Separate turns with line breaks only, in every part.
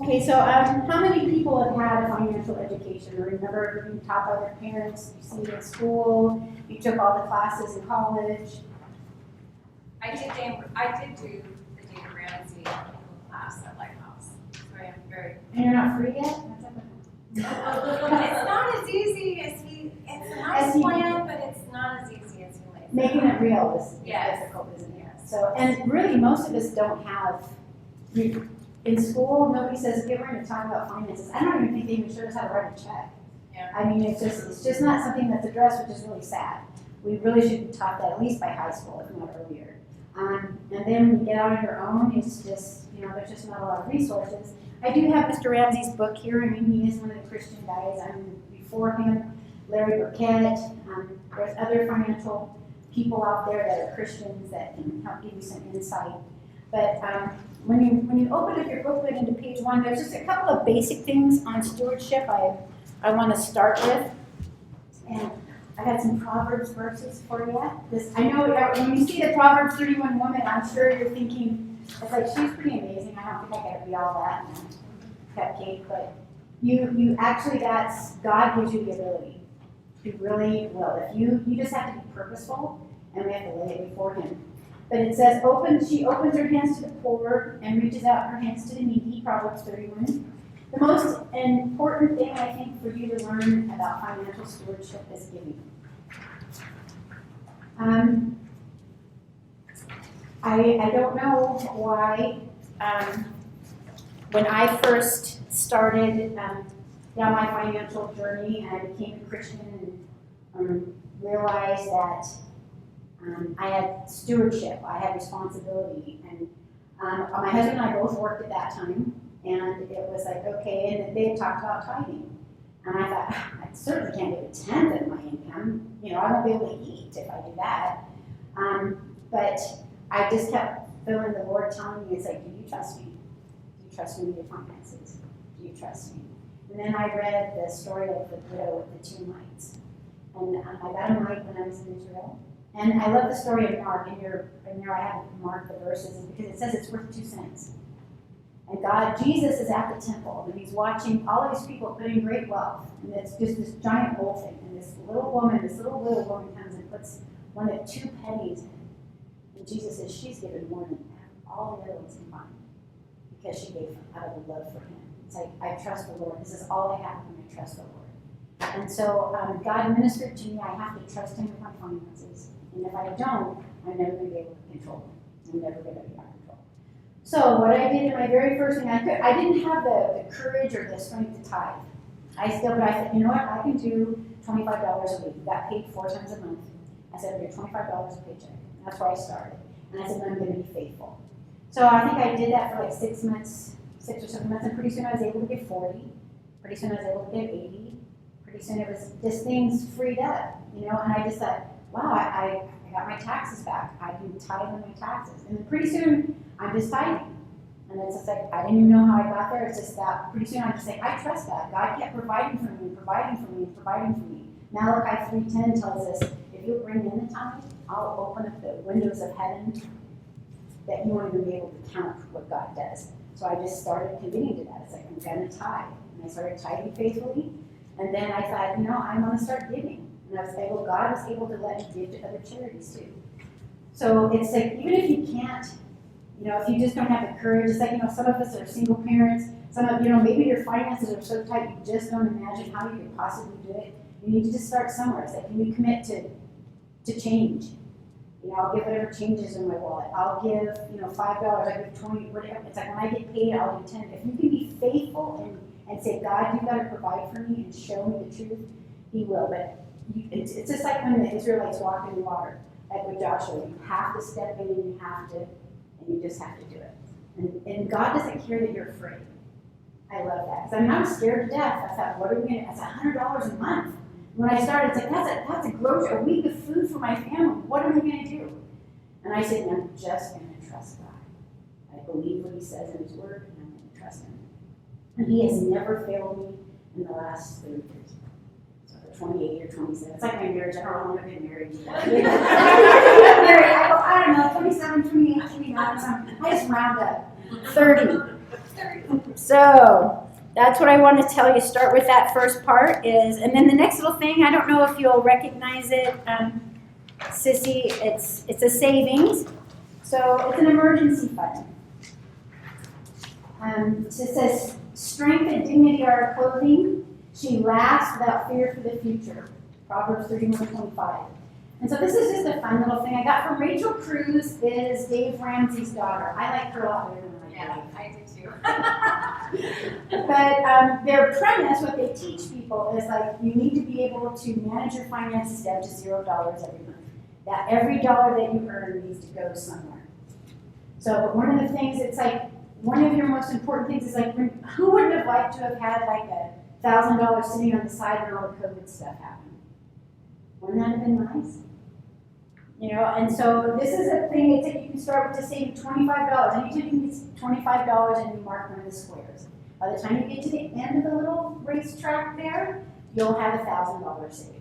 Okay, so how many people have had a financial education or remember being taught by their parents? You see it in school, you took all the classes in college.
I did do the Dave Ramsey class at Lighthouse, so I am very.
And you're not free yet?
It's not as easy as it's a nice plan, but it's not as easy as he lays.
Making it real is
Yes.
difficult, isn't it? So, and really most of us don't have, in school, nobody says, okay, we're going to talk about finances. I don't even think they even showed us how to write a check.
Yeah.
I mean, it's just not something that's addressed, which is really sad. We really should be taught that at least by high school, if not earlier. And then when you get out on your own, it's just, there's just not a lot of resources. I do have Mr. Ramsey's book here. I mean, he is one of the Christian guys. Before him, Larry Burkett. There's other financial people out there that are Christians that can help give you some insight. But when you open up your booklet into page 1, there's just a couple of basic things on stewardship I want to start with. And I got some Proverbs verses for you. I know when you see the Proverbs 31 woman, I'm sure you're thinking, it's like, she's pretty amazing. I don't think I gotta be all that and cupcake, but you actually, God gives you the ability. He really will. If you just have to be purposeful, and we have to lay it before Him. But it says, she opens her hands to the poor and reaches out her hands to the needy, Proverbs 31. The most important thing, I think, for you to learn about financial stewardship is giving. I don't know why, when I first started down my financial journey, I became a Christian and realized that I had stewardship, I had responsibility, and my husband and I both worked at that time, and it was like, okay, and they had talked about tithing, and I thought, I certainly can't give a tenth of my income, I won't be able to eat if I do that, but I just kept feeling the Lord telling me, it's like, do you trust me? Do you trust me with your finances? Do you trust me? And then I read the story of the widow with the 2 mites, and I got a mite when I was in Israel. And I love the story of Mark, and there I have marked the verses, because it says it's worth 2 cents. And Jesus is at the temple, and he's watching all of these people put in great wealth, and it's just this giant bowl thing, and this little widow woman comes and puts one of 2 pennies in. And Jesus says she's given more than all the other ones combined, because she gave out of the love for him. It's like, I trust the Lord. This is all I have, and I trust the Lord. And so God ministered to me. I have to trust Him with my finances. And if I don't, I'm never going to be able to control them. I'm never going to be out of control. So what I did in my very first thing, I didn't have the courage or the strength to tithe. But I said, you know what, I can do $25 a week. Got paid 4 times a month. I said, I'll get $25 a paycheck. That's where I started. And I said, I'm going to be faithful. So I think I did that for like 6 months, 6 or 7 months, and pretty soon I was able to get 40. Pretty soon I was able to get 80. Pretty soon it was just things freed up, and I just thought, wow, I got my taxes back. I can tithe on my taxes. And then pretty soon I'm just tithing. And it's just like, I didn't even know how I got there. It's just that pretty soon I'm just saying, I trust that. God kept providing for me, providing for me, providing for me. Malachi 3:10 tells us, if you bring in the tithe, I'll open up the windows of heaven that you won't even be able to count what God does. So I just started committing to that. It's like, I'm going to tithe. And I started tithing faithfully. And then I thought, I'm going to start giving. And God was able to let me give to other charities too. So it's like, even if you can't, if you just don't have the courage, it's like, some of us are single parents. Some of, maybe your finances are so tight you just don't imagine how you could possibly do it. You need to just start somewhere. It's like, can you commit to change? I'll give whatever changes in my wallet. I'll give, $5, I give 20, whatever. It's like, when I get paid, I'll do 10. If you can be faithful and say, God, you've got to provide for me and show me the truth, He will. But it's just like when the Israelites walked in the water, like with Joshua. You have to step in, and you just have to do it. And God doesn't care that you're afraid. I love that. Because I'm scared to death. I thought, what are we going to, that's $100 a month. When I started, it's like, that's a week of food for my family. What am I going to do? And I said, I'm just going to trust God. I believe what He says in His Word, and I'm going to trust Him. And He has never failed me in the last 30 years. So 28 or 27. It's like my marriage. I don't know how long I've been married. I don't know, 27, 28, 29, something. I just round up. 30. So that's what I want to tell you. Start with that first part and then the next little thing, I don't know if you'll recognize it, Sissy, it's a savings. So it's an emergency fund. It says, strength and dignity are her clothing. She laughs without fear for the future. Proverbs 31:25. And so this is just a fun little thing I got from Rachel Cruz, is Dave Ramsey's daughter. I like her a lot better than I do.
I do too.
But their premise, what they teach people, is like you need to be able to manage your finances down to $0 every month. That every dollar that you earn needs to go somewhere. So, but one of the things, it's like, one of your most important things is like, who wouldn't have liked to have had like $1,000 sitting on the side when all the COVID stuff happened? Wouldn't that have been nice? You know, and so this is a thing, it's like you can start with just saving $25. Anytime you can get $25 and you mark one of the squares. By the time you get to the end of the little racetrack there, you'll have $1,000 saved.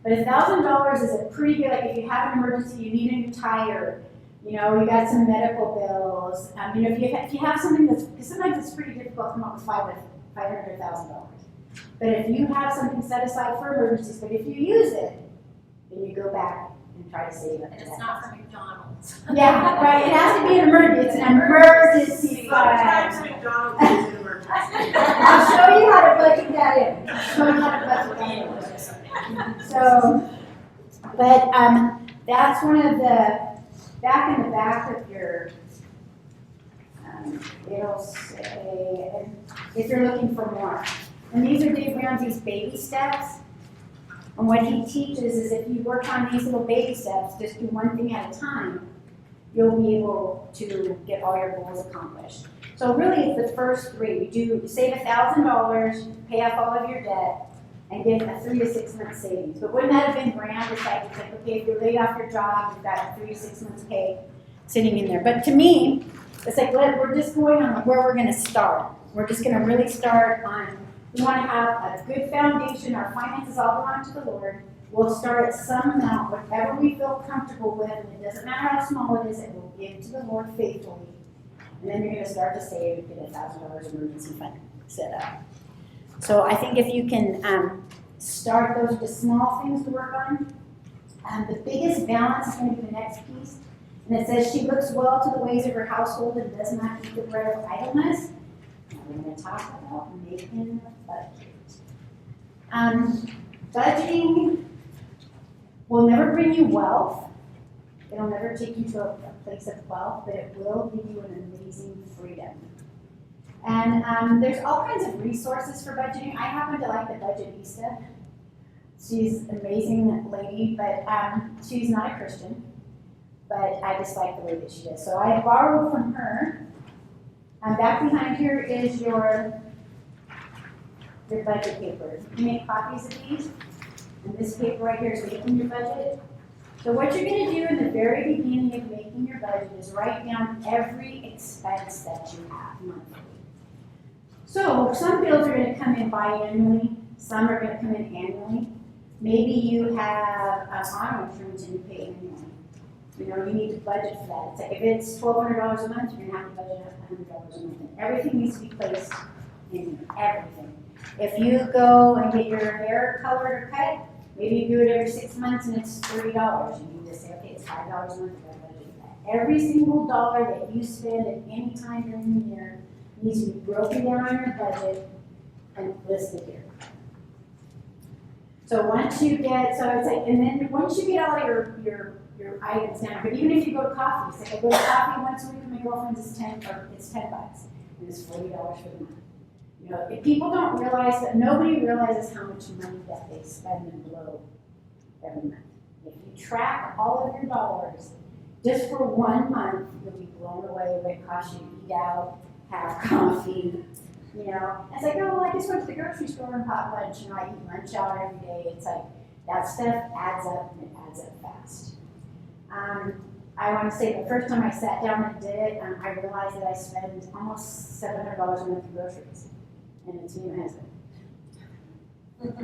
But $1,000 is a pretty good, like if you have an emergency, you need a new tire, you know, you got some medical bills. You know, if you have something that's, because sometimes it's pretty difficult to come up with $500,000. But if you have something set aside for emergencies, but if you use it, then you go back and try to save it.
And it's not from McDonald's.
Yeah, right. It has to be an emergency. It's an emergency
Sometimes
fund.
McDonald's is an emergency.
I'll show you how to budget that in. I'll show you how to budget that in. So, but that's one of the, back in the back of your, it'll say, if you're looking for more. And these are Dave Ramsey's baby steps. And what he teaches is if you work on these little baby steps, just do one thing at a time, you'll be able to get all your goals accomplished. So really it's the first three. You save $1,000, pay off all of your debt, and get a 3 to 6 month savings. But wouldn't that have been grand? It's like, okay, if you're laid off your job, you've got 3 to 6 months pay sitting in there. But to me, it's like, we're just going on where we're gonna start. We're just gonna really start on, we wanna have a good foundation. Our finances all belong to the Lord. We'll start at some amount, whatever we feel comfortable with, and it doesn't matter how small it is, it will give to the Lord faithfully. And then you're gonna start to save, get $1,000 emergency fund set up. So I think if you can start, those are the small things to work on. The biggest balance is going to be the next piece. And it says, she looks well to the ways of her household and does not eat the bread of idleness. Now we're going to talk about making a budget. Budgeting will never bring you wealth. It'll never take you to a place of wealth, but it will give you an amazing freedom. And there's all kinds of resources for budgeting. I happen to like the Budgetista. She's an amazing lady, but she's not a Christian. But I just like the way that she does. So I borrowed from her. Back behind here is your budget paper. You make copies of these. And this paper right here is making your budget. So what you're going to do in the very beginning of making your budget is write down every expense that you have monthly. So some bills are going to come in biannually, some are going to come in annually. Maybe you have auto insurance and you pay annually. You know, you need to budget for that. It's like if it's $1,200 a month, you're going to have to budget $100 a month. And everything needs to be placed in everything. If you go and get your hair colored or cut, maybe you do it every 6 months and it's $30. You need to say, okay, it's $5 a month, you got to budget that. Every single dollar that you spend at any time during the year needs to be broken down on your budget and listed here. So once you get, so it's like, and then once you get all your items down, but even if you go to coffee, it's like I go to coffee once a week with my girlfriends, it's $10, and it's $40 for the month. You know, if people don't realize that, nobody realizes how much money that they spend and blow every month. If you track all of your dollars, just for 1 month, you'll be blown away what it costs you to eat out, have coffee, you know. It's like, oh, well, I just went to the grocery store and bought lunch. You know, I eat lunch out every day. It's like, that stuff adds up, and it adds up fast. I want to say the first time I sat down and did it, I realized that I spend almost $700 a month in groceries. And it's me and my husband.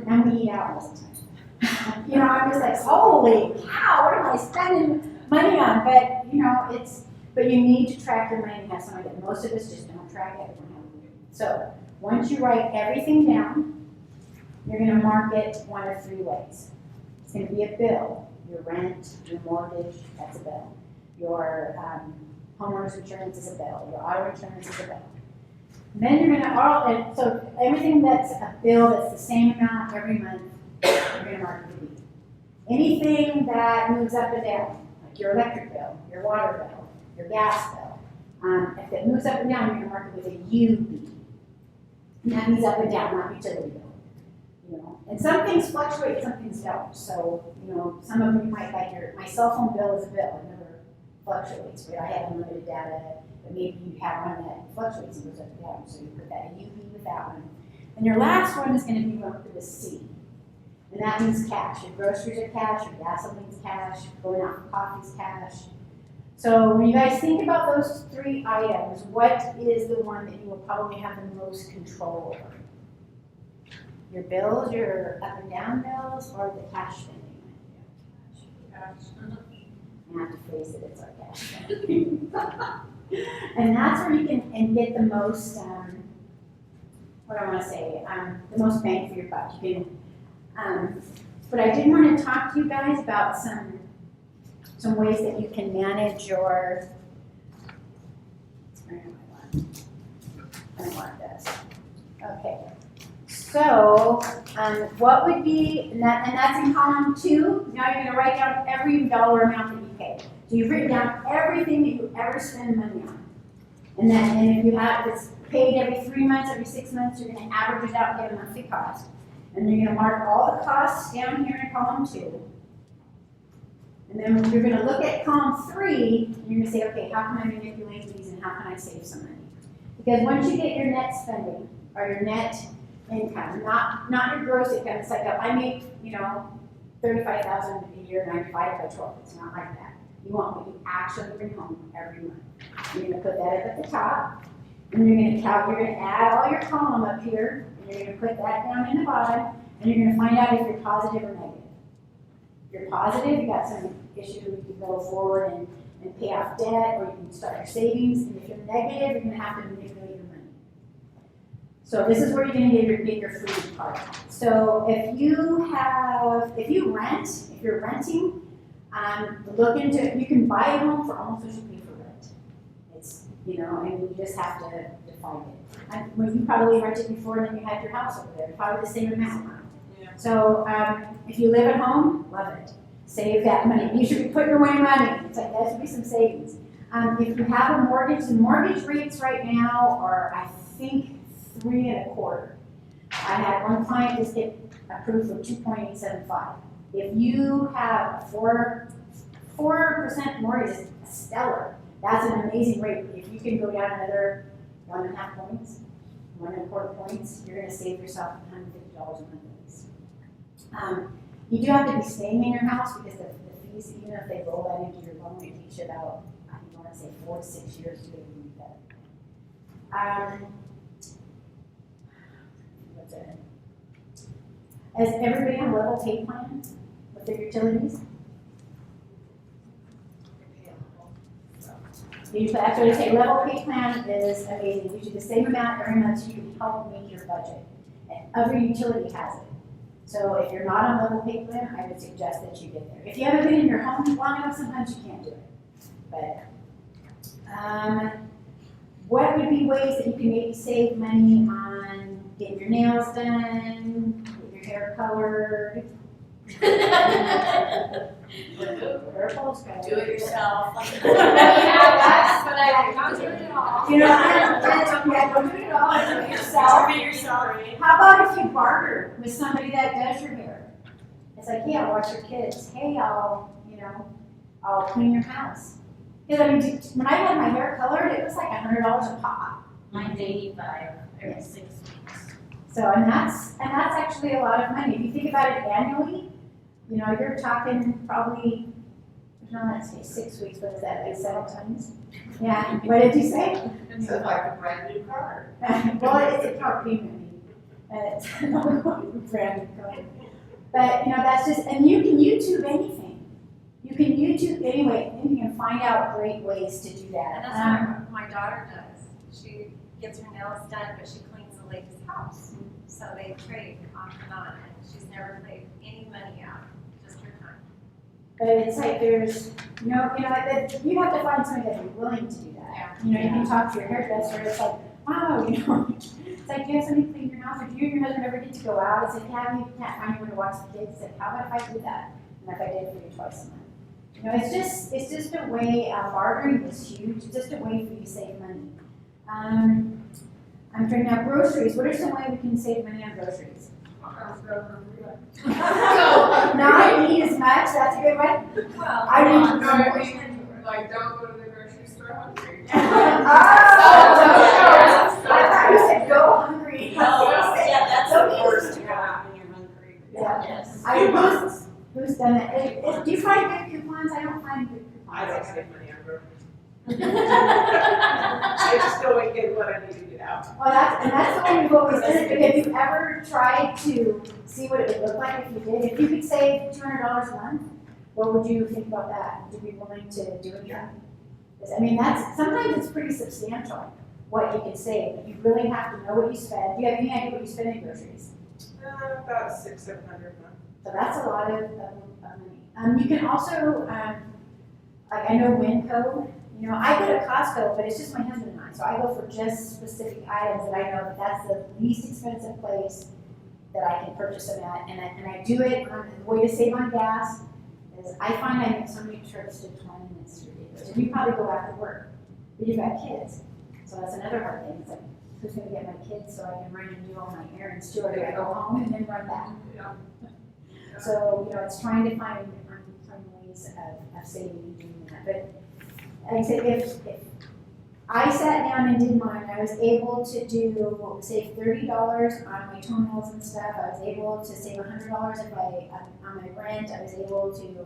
And we eat out most of the time. You know, I'm just like, holy cow, what am I spending money on? But, you know, but you need to track your money and have somebody that most of us just don't track it. So once you write everything down, you're gonna mark it one of three ways. It's gonna be a bill, your rent, your mortgage, that's a bill. Your homeowner's insurance is a bill, your auto insurance is a bill. And then you're gonna, so everything that's a bill that's the same amount every month, you're gonna mark it with a B. Anything that moves up and down, like your electric bill, your water bill, your gas bill, if it moves up and down, you're gonna mark it with a UB. And that means up and down, not utility bill. You know, and some things fluctuate, some things don't. So, you know, some of you might like my cell phone bill is a bill, it never fluctuates, right? I have unlimited data, but maybe you have one that fluctuates and goes up and down, so you put that a UB with that one. And your last one is gonna be marked with a C. And that means cash. Your groceries are cash, your gasoline's cash, going out for coffee's cash. So when you guys think about those three items, what is the one that you will probably have the most control over? Your bills, your up and down bills, or the cash spending? I have to face it, it's our cash spending. And that's where you can get the most, what I want to say, the most bang for your buck. You can, but I did want to talk to you guys about some ways that you can manage your, where am I want this. Okay. So, what would be, and that's in column 2. Now you're going to write down every dollar amount that you pay. So you've written down everything that you ever spend money on. And if you have, if it's paid every 3 months, every 6 months, you're going to average it out and get a monthly cost. And you're going to mark all the costs down here in column 2. And then you're going to look at column 3, and you're going to say, okay, how can I manipulate these and how can I save some money? Because once you get your net spending, or your net income, not your gross income, it's like, I make, $35,000 a year and I divide it by 12. It's not like that. You want what you actually bring home every month. You're going to put that up at the top, and you're going to add all your column up here, and you're going to put that down in the bottom, and you're going to find out if you're positive or negative. If you're positive, you got some issue, you can go forward and pay off debt, or you can start your savings. And if you're negative, you're going to have to manipulate your money. So this is where you're going to get your freedom part. So if you're renting, look into, you can buy a home for almost what you pay for rent. It's, and you just have to find it. When you probably rented before and then you had your house over there, probably the same amount. Yeah. So if you live at home, love it. Save that money. You should be putting away money. It's like, that should be some savings. If you have a mortgage, the mortgage rates right now are, I think, 3 1/4. I had one client just get approved for 2.875. If you have a 4% mortgage, is stellar. That's an amazing rate. If you can go down another 1.5 points, 1 1/4 points, you're going to save yourself $150 a month at least. You do have to be staying in your house because the fees, even if they roll that into your loan, it takes you about, I want to say 4 to 6 years to do that. What's it? Has everybody on a level pay plan with their utilities? That's what I say. Level pay plan is amazing. You do the same amount every month so you can help make your budget. And every utility has it. So if you're not on level pay plan, I would suggest that you get there. If you haven't been in your home long enough, sometimes you can't do it. But what would be ways that you can maybe save money on getting your nails done, get your hair colored?
Do it yourself.
That's
what I don't do it all.
Don't do it all. Do it yourself. How about if you barter with somebody that does your hair? It's like, hey, I'll watch your kids. Hey, I'll clean your house. Because when I had my hair colored, it was like $100 a pop.
Mine's 85 every 6 weeks.
So, and that's actually a lot of money. If you think about it annually, you're talking probably, let's say 6 weeks, what is that, like 7 times? Yeah, what did you say?
It's like a brand new car.
Well, it's a car payment. It's not a brand new car. But, that's just, and you can YouTube anything. You can YouTube anyway, and you can find out great ways to do that.
And that's what my daughter does. gets her nails done, but she cleans the lady's house. So they trade off and on, and she's never paid any money out, just her time.
But it's like there's, you know, like you have to find somebody that's willing to do that. You know, you can talk to your hairdresser, it's like, wow, you know, it's like, do you have somebody to clean your house? Or do you and your husband ever get to go out? It's like, yeah, you can't find anyone to watch the kids. It's like, how about if I do that? And if I did it for you twice a month? You know, it's just a way, bartering is huge. It's just a way for you to save money. I'm trying out groceries. What are some ways we can save money on groceries? Not eat as much. That's a good one.
Well,
I
No,
mean,
I mean, like, don't go to the grocery store hungry.
oh, I thought you said go hungry.
Yeah, that's
So
the
easy.
worst, when you're hungry.
Yeah.
Yes.
Who's done that? Do you find good coupons? I don't find good coupons.
I don't save money on groceries. I just go and get what I need to get out.
Well, that's the way we've always done it. But have you ever tried to see what it would look like if you did? If you could save $200 a month, what would you think about that? Would you be willing to do it? I mean, sometimes it's pretty substantial what you can save, but you really have to know what you spend. Do you have any idea what you spend in groceries?
About $600-700 a month.
So that's a lot of money. You can also, like I know Winco, you know, I go to Costco, but it's just my husband and I. So I go for just specific items that I know that that's the least expensive place that I can purchase them at. And I do it, the way to save on gas is I find I make so many trips to 20 minutes ridiculous. And you probably go after work, but you've got kids. So that's another hard thing. It's like, who's gonna get my kids so I can run and do all my errands too, or do I go home and then run back?
Yeah.
So, you know, it's trying to find ways of saving and doing that. But like I said, if I sat down and did mine, I was able to save $30 on my toenails and stuff. I was able to save $100 on my rent. I was able to,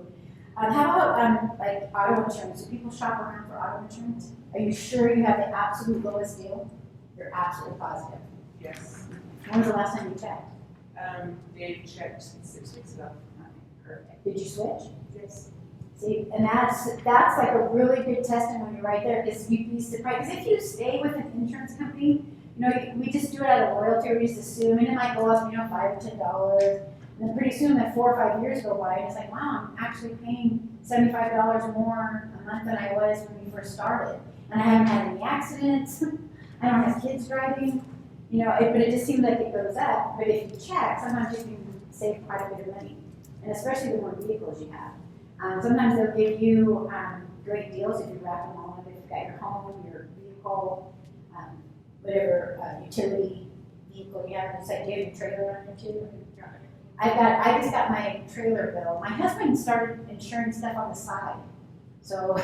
how about like auto insurance? Do people shop around for auto insurance? Are you sure you have the absolute lowest deal? You're absolutely positive.
Yes.
When was the last time you checked?
They checked 6 weeks ago.
Perfect. Did you switch?
Yes.
See, and that's like a really good testimony right there, because you'd be surprised. Because if you stay with an insurance company, you know, we just do it out of loyalty, we just assume, and it might go up, you know, $5 or $10, and then pretty soon that 4 or 5 years go by, and it's like, wow, I'm actually paying $75 more a month than I was when we first started, and I haven't had any accidents, I don't have kids driving, you know, but it just seems like it goes up. But if you check, sometimes you can save quite a bit of money, and especially the more vehicles you have. Sometimes they'll give you great deals if you wrap them all up. If you've got your home, your vehicle, whatever utility vehicle you have. It's like, do you have your trailer on there too? I just got my trailer bill. My husband started insuring stuff on the side. So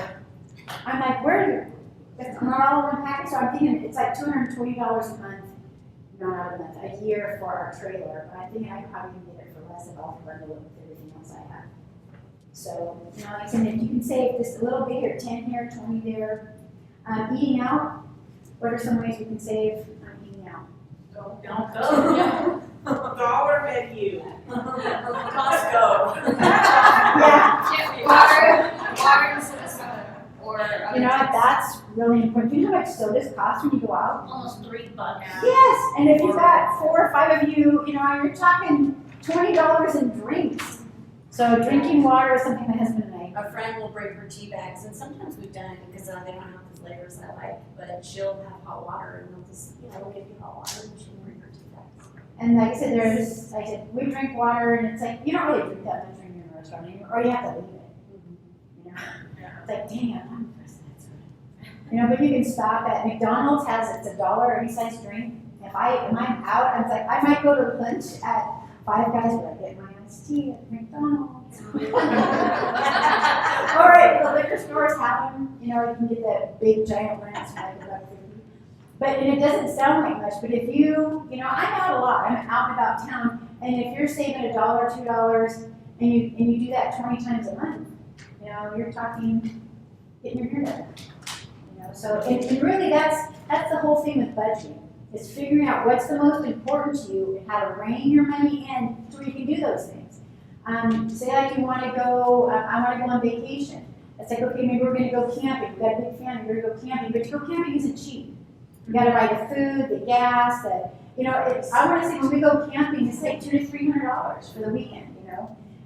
I'm like, it's not all in one package. So I'm thinking it's like $220 a month, not a month, a year for our trailer. But I'm thinking I probably can get it for less if I'll bundle it with everything else I have. So, you know, like I said, if you can save just a little bit here, 10 here, 20 there. Eating out, what are some ways we can save on eating out?
Don't go.
Dollar menu.
Costco.
Yeah,
Water instead of soda, or
you know, that's really important. Do you know how much sodas cost when you go out?
Almost $3.
Yes, and if you've got 4 or 5 of you, you know, you're talking $20 in drinks. So drinking water is something my husband and I.
A friend will bring her tea bags, and sometimes we've done it because they don't have the flavors I like, but she'll have hot water, and they'll just, you know, we'll give you hot water, and she'll bring her tea bags.
And like I said, we drink water, and it's like, you don't really drink that much when you're in a restaurant anymore, or you have to leave it. You know, it's like, dang, I'm hungry for that soda. You know, but you can stop at McDonald's it's $1 any size drink. If I'm out, I'm like, I might go to lunch at Five Guys where I get my iced tea at McDonald's. All right, the liquor stores have them. You know, you can get that big giant ranch like $1.50. But and it doesn't sound like much. But if you know, I'm out a lot. I'm out and about town, and if you're saving $1, $2, and you do that 20 times a month, you know, you're talking getting your hair done. You know, so and really that's the whole thing with budgeting. Is figuring out what's the most important to you and how to rein your money in so you can do those things. Say like you want to go, I want to go on vacation. It's like, okay, maybe we're going to go camping. We've got a big family, we're going to go camping. But to go camping isn't cheap. You gotta buy the food, the gas, I wanna say when we go camping, it's like $200 to $300 for the weekend,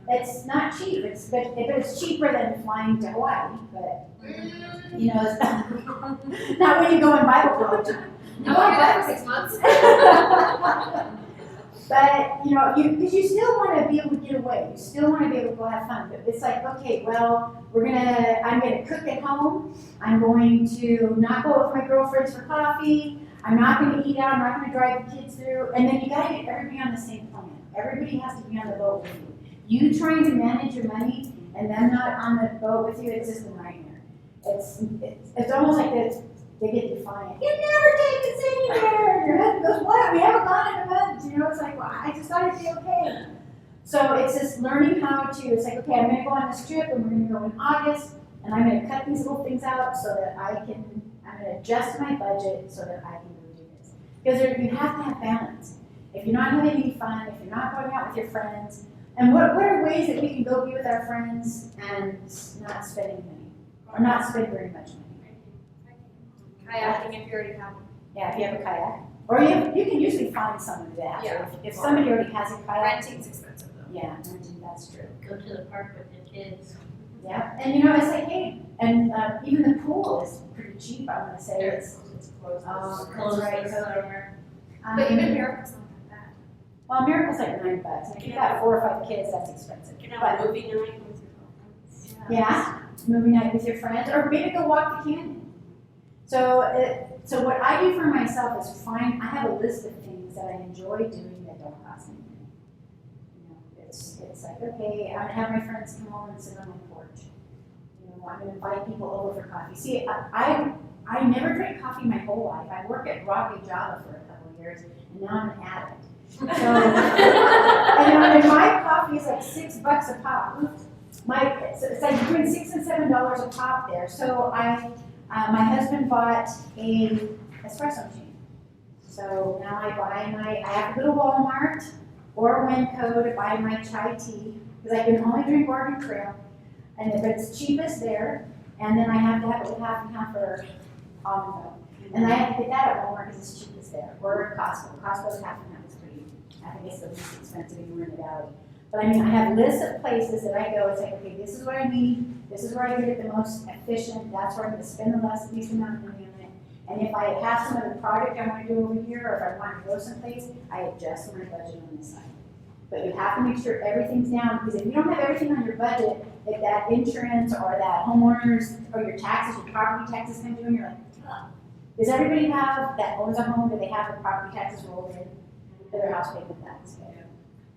It's not cheap, but it's cheaper than flying to Hawaii, but, it's not when you go in Bible college.
No, I'll do that for 6 months.
But, because you still want to be able to get away. You still want to be able to go have fun. But it's like, okay, well, I'm going to cook at home. I'm going to not go with my girlfriends for coffee. I'm not going to eat out. I'm not going to drive the kids through. And then you got to get everybody on the same plan. Everybody has to be on the boat with you. You trying to manage your money and them not on the boat with you, it's just a nightmare. It's almost like they get defiant. You never take us anywhere. Your husband goes, what? We haven't gone in a month. It's like, well, I just thought it'd be okay. So it's just learning how to, it's like, okay, I'm going to go on this trip and we're going to go in August and I'm going to cut these little things out so that I'm going to adjust my budget so that I can go do this. Because you have to have balance. If you're not having any fun, if you're not going out with your friends, and what are ways that we can go be with our friends and not spending money, or not spend very much money?
Kayaking if you already have one.
Yeah, if you have a kayak. Or you can usually find someone to have.
Yeah.
If somebody already has a kayak.
Renting's expensive though.
Yeah, renting, that's true.
Go to the park with the kids.
Yeah, and it's like, hey, and even the pool is pretty cheap, I want to say.
It's closed.
Closed
right,
this
so-
summer.
But even Miracle's not that bad.
Well, Miracle's like $9. And if you've got 4 or 5 kids, that's expensive.
You can have a movie night with your girlfriends.
Yeah, movie night with your friends, or maybe go walk the canyon. So what I do for myself is I have a list of things that I enjoy doing that don't cost me money. It's like, okay, I'm gonna have my friends come over and sit on my porch. I'm gonna invite people over for coffee. See, I never drank coffee my whole life. I worked at Rocky Java for a couple of years, and now I'm an addict. So, and my coffee is like $6 a pop. It's like between $6 and $7 a pop there. So my husband bought a espresso machine. So now I have to go to Walmart or Winco to buy my chai tea, because I can only drink Oregon Trail, and if it's cheapest there, and then I have to have it with half and half for almond milk. And I have to get that at Walmart because it's cheapest there, or at Costco. Costco's half and half is pretty, I think it's the least expensive anywhere in the valley. But I have lists of places that I go, it's like, okay, this is what I need, this is where I get it the most efficient, that's where I'm gonna spend the least amount of money on it. And if I have some other project I wanna do over here, or if I wanna go someplace, I adjust my budget on this side. But you have to make sure everything's down, because if you don't have everything on your budget, if that insurance or that homeowners, or your taxes, your property taxes come due, and you're like, ugh. Does everybody have, that owns a home, do they have the property taxes rolled in to their house payment tax?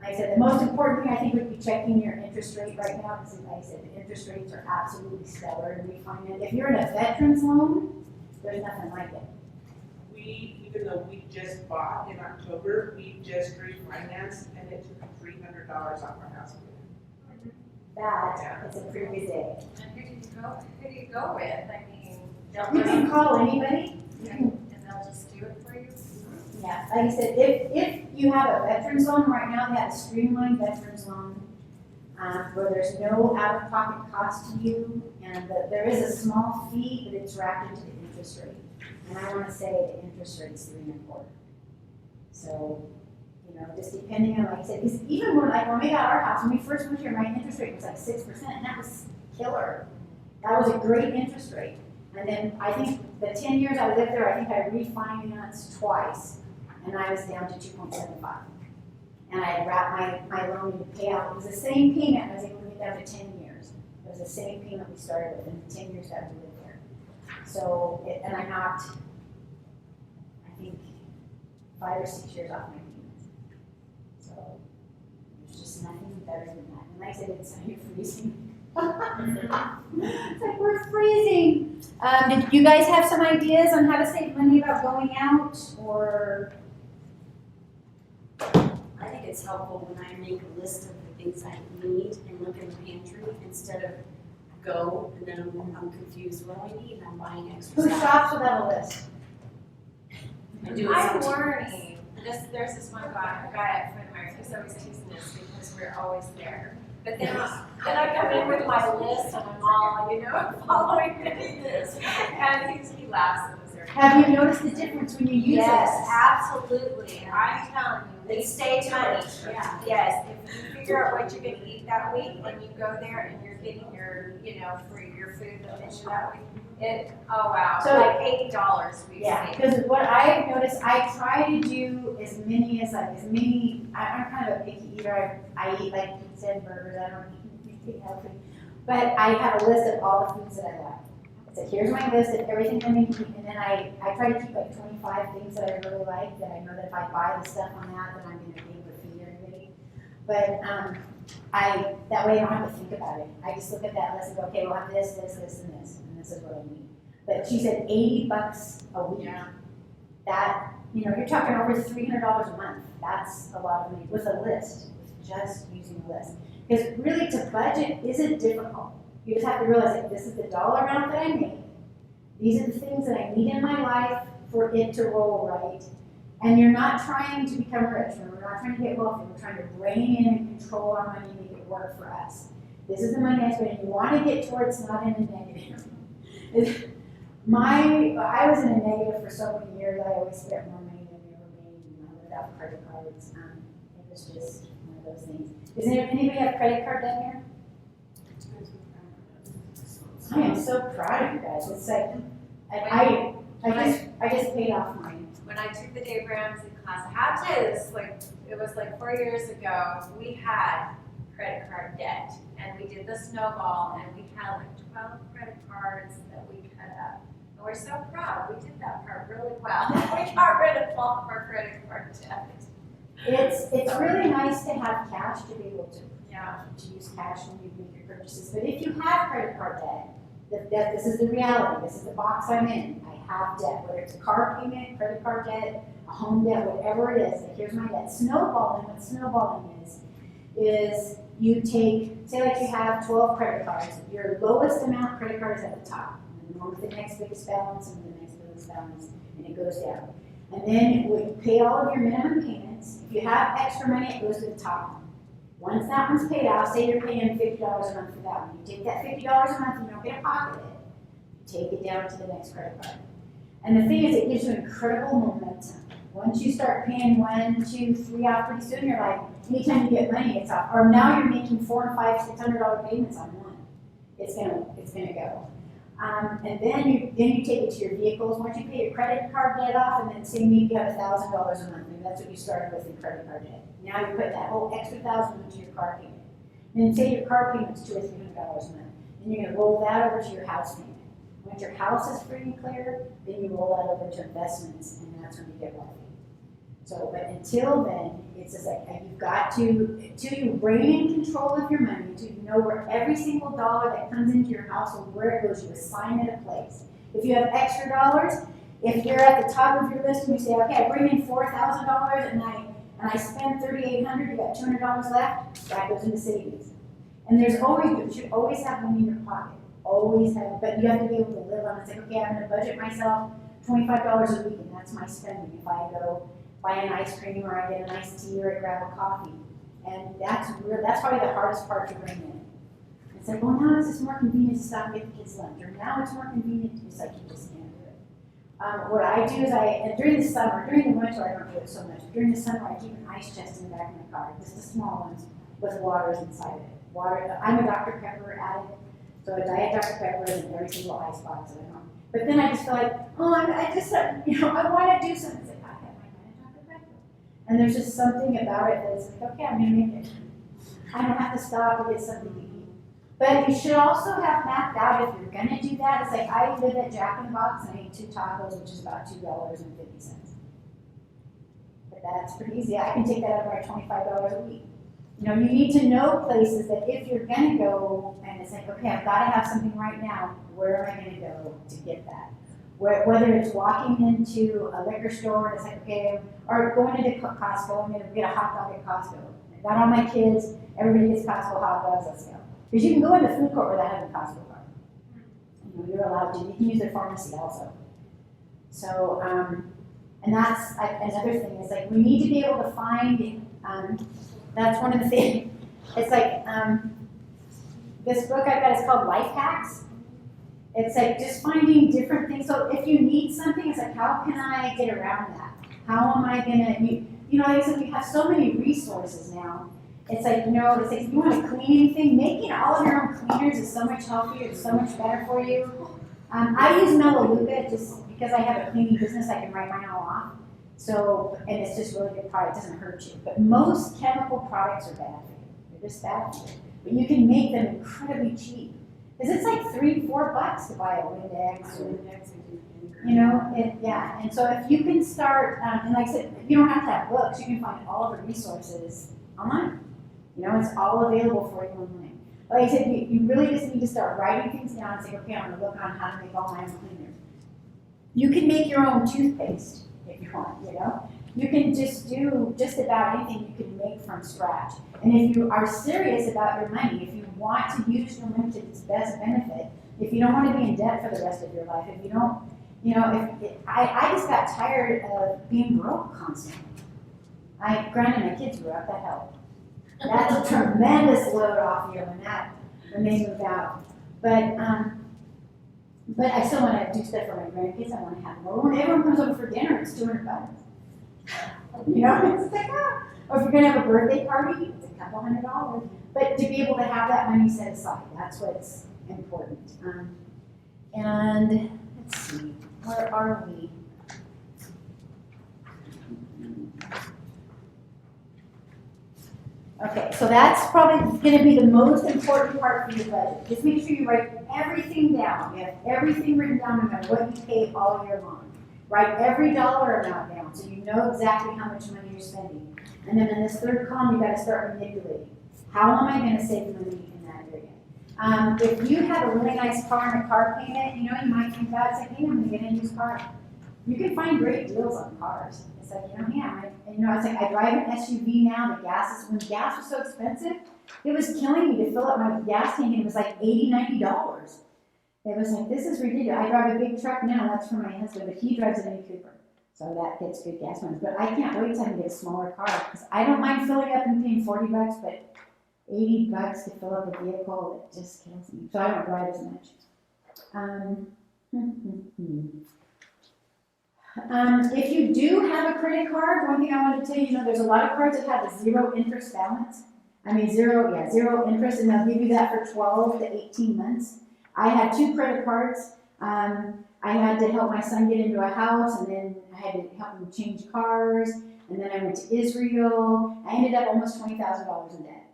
Like I said, the most important thing I think would be checking your interest rate right now, because like I said, the interest rates are absolutely stellar in refinance. If you're in a veteran's loan, there's nothing like it.
Even though we just bought in October, we just refinanced and it took $300 off our house payment.
That is a pretty good day.
And who do you go with? I mean,
You can call anybody.
and they'll just do it for you?
Yeah, like I said, if you have a veterans loan, right now they have a streamlined veterans loan, where there's no out-of-pocket cost to you, and there is a small fee, but it's wrapped into the interest rate. And I want to say the interest rate's 3 1/4. So, just depending on, like I said, because even when we got our house, when we first moved here, my interest rate was like 6%, and that was killer. That was a great interest rate. And then I think the 10 years I lived there, I think I refinanced twice, and I was down to 2.75. And I wrapped my loan to pay out. It was the same payment. I was able to get down to 10 years. It was the same payment we started with, and the 10 years that we lived there. So, and I knocked, I think, 5 or 6 years off my payments. So, there's just nothing better than that. And like I said, it's you're freezing. It's like we're freezing. Did you guys have some ideas on how to save money about going out, or?
I think it's helpful when I make a list of the things I need and look in the pantry instead of go and then I'm confused. What do I need? And I'm buying extra
Who
stuff.
shops without a list?
I do it
I'm
sometimes.
learning. There's this one guy at Friend of mine who's always teasing us because we're always there. But then I come in with my list and I'm all, following this. And he laughs at us
Have you noticed the difference when you use
Yes,
this?
absolutely. I'm telling you,
It stays
money.
money, yeah.
Yes, if you figure out what you're gonna eat that week, and you go there and you're getting your, for your food, the menu that week, oh wow,
So-
like $80 we've
Yeah,
seen.
because what I've noticed, I try to do as many, I'm kind of a picky eater. I eat like pizza and burgers, I don't eat healthy. But I have a list of all the foods that I like. So here's my list of everything I need to eat, and then I try to keep like 25 things that I really like, that I know that if I buy the stuff on that, then I'm gonna be able to feed everybody. But, that way I don't have to think about it. I just look at that list and go, okay, we'll have this, this, this, and this is what I need. But she said $80 a week.
Yeah.
That, you're talking over $300 a month. That's a lot of money with a list, with just using a list. Because really to budget isn't difficult. You just have to realize that this is the dollar amount that I make. These are the things that I need in my life for it to roll right. And you're not trying to become rich. We're not trying to get wealthy. We're trying to rein in and control our money and make it work for us. This is the money I spend. You want to get towards not in a negative. I was in a negative for so many years. I always spent more money than we ever made. Without credit cards. It was just one of those things. Does anybody have credit card debt here? I am so proud of you guys. It's like, I just paid off mine.
When I took the Dave Ramsey class, I had to, it was like 4 years ago, we had credit card debt. And we did the snowball, and we had like 12 credit cards that we cut up. And we're so proud, we did that part really well. We got rid of all of our credit card debt.
It's really nice to have cash to be able to
Yeah.
use cash when you make your purchases. But if you have credit card debt, this is the reality. This is the box I'm in. I have debt, whether it's a car payment, credit card debt, a home debt, whatever it is. Like, here's my debt. Snowballing, what snowballing is you take, say like you have 12 credit cards. Your lowest amount credit card is at the top. And then on to the next biggest balance and the next biggest balance, and it goes down. And then when you pay all of your minimum payments, if you have extra money, it goes to the top one. Once that one's paid out, say you're paying $50 a month for that one. You take that $50 a month and you don't get a pocket it. You take it down to the next credit card. And the thing is, it gives you incredible momentum. Once you start paying 1, 2, 3 off pretty soon, you're like, anytime you get money, it's off. Or now you're making $400, $500, $600 payments on one. It's gonna go. And then you take it to your vehicles. Once you pay your credit card debt off, and then say maybe you have $1,000 a month, maybe that's what you started with in credit card debt. Now you put that whole extra $1,000 into your car payment. And then say your car payment's $200 or $300 a month, and you're gonna roll that over to your house payment. Once your house is free and clear, then you roll that over to investments, and that's when you get wealthy. So, but until then, it's just like you've got to you rein in control of your money, to know where every single dollar that comes into your household, where it goes, you assign it a place. If you have extra dollars, if you're at the top of your list and you say, okay, I bring in $4,000 and I spend $3,800, you got $200 left, that goes into savings. And you should always have money in your pocket. Always have, but you have to be able to live on it. It's like, okay, I'm gonna budget myself $25 a week, and that's my spending. If I go buy an ice cream, or I get a nice tea, or I grab a coffee. And that's probably the hardest part to bring in. It's like, well, now it's just more convenient to stop and get the kids lunch, or now it's more convenient to, it's like, you just can't do it. What I do is and during the summer, during the winter I don't do it so much. During the summer I keep an ice chest in the back of my car, just the small ones with waters inside of it. Water, I'm a Dr. Pepper addict, so a Diet Dr. Pepper is in every single ice box that I know. But then I just feel like, I want to do something. It's like, I have my Diet Dr. Pepper. And there's just something about it that's like, okay, I'm going to make it. I don't have to stop to get something to eat. But you should also have mapped out if you're going to do that. It's like I live at Jack in the Box and I ate 2 tacos, which is about $2.50. But that's pretty easy. I can take that out of my $25 a week. You need to know places that if you're going to go and it's like, okay, I've got to have something right now, where am I going to go to get that? Whether it's walking into a liquor store and it's like, okay, or going into Costco, I'm going to get a hot dog at Costco. I got all my kids, everybody gets Costco hot dogs, let's go. Because you can go in the food court without having a Costco card. You're allowed to. You can use their pharmacy also. So, and that's another thing. Is like we need to be able to find. That's one of the things. It's like this book I've got is called Life Hacks, It's like just finding different things. So if you need something, it's like, how can I get around that? How am I gonna, like I said, we have so many resources now. It's like, it's like if you want to clean anything, making all of your own cleaners is so much healthier, it's so much better for you. I use Melaleuca just because I have a cleaning business, I can write mine all off. So, and it's just really good product, it doesn't hurt you. But most chemical products are bad for you. They're just bad for you. But you can make them incredibly cheap. Because it's like $3-4 to buy a Windex. Yeah. And so if you can start, and like I said, you don't have to have books. You can find all the resources online. It's all available for you online. Like I said, you really just need to start writing things down and say, okay, I'm going to look on how to make all my own cleaners. You can make your own toothpaste if you want, You can just do just about anything you can make from scratch. And if you are serious about your money, if you want to use your money to its best benefit, if you don't want to be in debt for the rest of your life, if you don't, I just got tired of being broke constantly. Granted, my kids grew up, that helped. That's a tremendous load off you when they move out. But I still want to do stuff for my grandkids. I want to have more. When everyone comes over for dinner, it's $200. It's like, or if you're going to have a birthday party, it's a couple $100. But to be able to have that money set aside, that's what's important. And let's see, where are we? Okay, so that's probably going to be the most important part for your budget. Just make sure you write everything down. You have everything written down no matter what you pay all year long. Write every dollar amount down so you know exactly how much money you're spending. And then in this third column, you got to start manipulating. How am I going to save money in that area? If you have a really nice car and a car payment, you might think about it, it's like, hey, I'm going to get a used car. You can find great deals on cars. It's like, it's like I drive an SUV now. When gas was so expensive, it was killing me to fill up my gas tank, and it was like $80, $90. It was like, this is ridiculous. I drive a big truck now. That's for my husband, but he drives a Mini Cooper, so that gets good gas mileage. But I can't wait till I can get a smaller car because I don't mind filling up and paying $40, but $80 to fill up a vehicle, it just kills me. So I don't drive as much. If you do have a credit card, one thing I want to tell you, there's a lot of cards that have a zero interest balance. Zero interest, and they'll give you that for 12 to 18 months. I had 2 credit cards. I had to help my son get into a house, and then I had to help him change cars, and then I went to Israel. I ended up almost $20,000 in debt.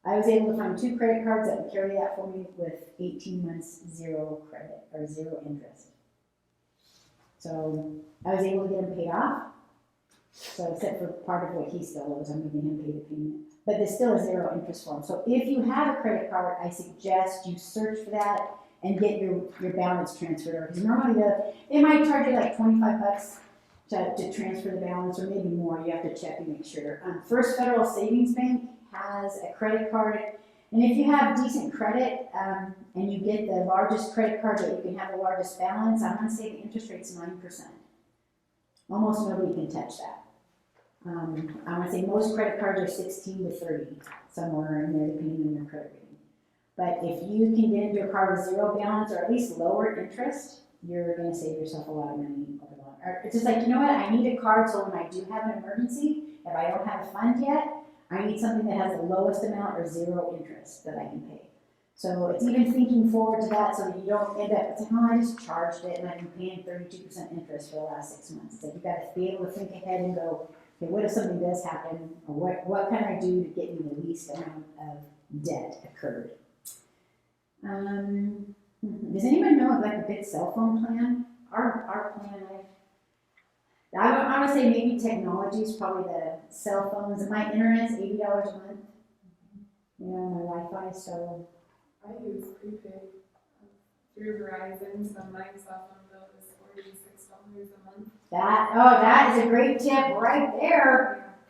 I was able to find 2 credit cards that would carry that for me with 18 months, zero credit or zero interest. So I was able to get him paid off. So except for part of what he still owes, I'm making him pay the payment. But there's still a zero interest for him. So if you have a credit card, I suggest you search for that and get your balance transferred over. Because normally they might charge you like $25 to transfer the balance, or maybe more. You have to check and make sure. First Federal Savings Bank has a credit card. And if you have decent credit and you get the largest credit card that you can have the largest balance, I'm going to say the interest rate's 9%. Almost nobody can touch that. I want to say most credit cards are 16 to 30, somewhere in there, depending on your credit rating. But if you can get into a card with zero balance or at least lower interest, you're going to save yourself a lot of money over the long run. It's just like, I need a card so when I do have an emergency, if I don't have a fund yet, I need something that has the lowest amount or zero interest that I can pay. So it's even thinking forward to that so that you don't end up, it's like, I just charged it and I've been paying 32% interest for the last 6 months. It's like you've got to be able to think ahead and go, okay, what if something does happen? Or what can I do to get me the least amount of debt occurred? Does anyone know about the big cell phone plan? Our plan, I would say maybe technology is probably the cell phones, and my internet's $80 a month. My Wi-Fi, so.
I use prepaid through Verizon, so my cell phone bill is $46 a month.
That is a great tip right there.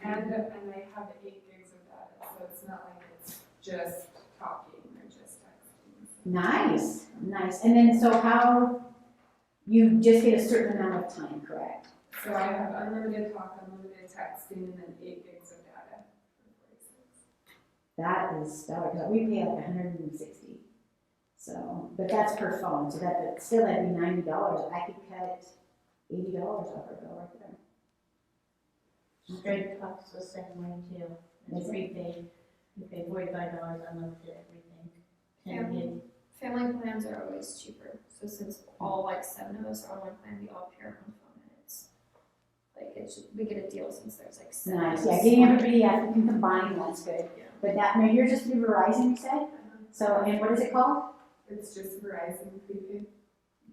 And I have 8 gigs of data, so it's not like it's just talking or just texting.
Nice. And then, so how, you just get a certain amount of time, correct?
So I have unlimited talk, unlimited texting, and then 8 gigs of data for $46.
That is stellar, because we pay like $160. So, but that's per phone, so but still that'd be $90. I could cut $80 off our bill right there.
Straight talk's the same way too. It's
Is it?
prepaid. You pay $45 unlimited everything. 10 gig.
Family plans are always cheaper, so since all like 7 of us are on one plan, we all pair one phone, and it's like we get a deal since there's like 7 of
Nice,
us.
yeah, getting everybody, yeah, if we can combine, that's good.
Yeah.
But that, now you're just through Verizon, you said? So, and what is it called?
It's just Verizon prepaid.